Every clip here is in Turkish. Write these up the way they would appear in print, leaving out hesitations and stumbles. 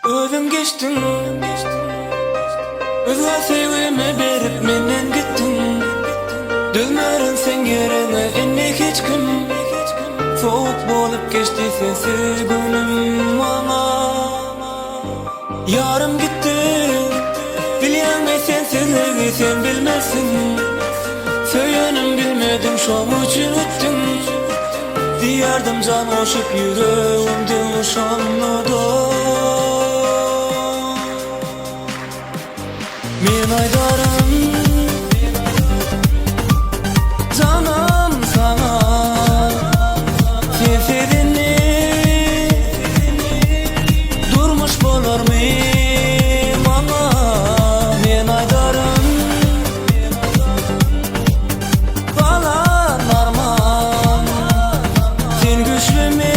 Özüm geçtin, özüne sevgimi berip menden gittin. Dönmerin sen yerine enne hiç gün. Soğuk bolup geçti sensiz günüm bana. Yarım gitti, bilemey sensizliği sen bilmezsin. Söylenim bilmedim şom için öttüm. Diyardım can oşup yüreğimde şanlıda. Men aydarım canım sana, seferdini durmuş bolar mı bana? Men aydarım balan arman, sen güçlü mü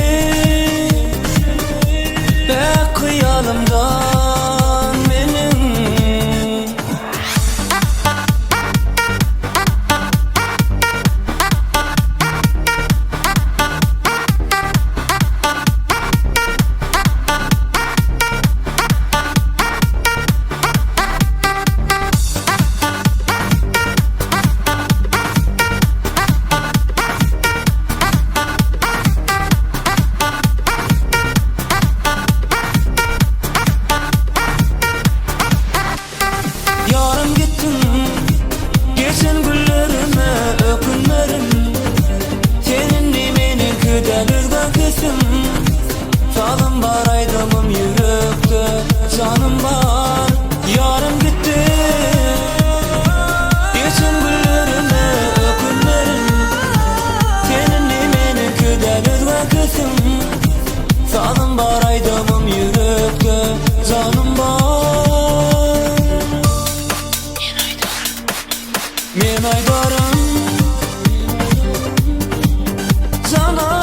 bek kıyalımdan benim. Yarım gittin, geçen günlerime ökünmerim. Seninle meni küdeliz kesim. Salım var aydımım yürekte, canım var. Yarım gitti, geçen günlerime ökünmerim. Seninle meni küdeliz kesim. Salım var aydımım yürekte, canım var. Men aydarım canım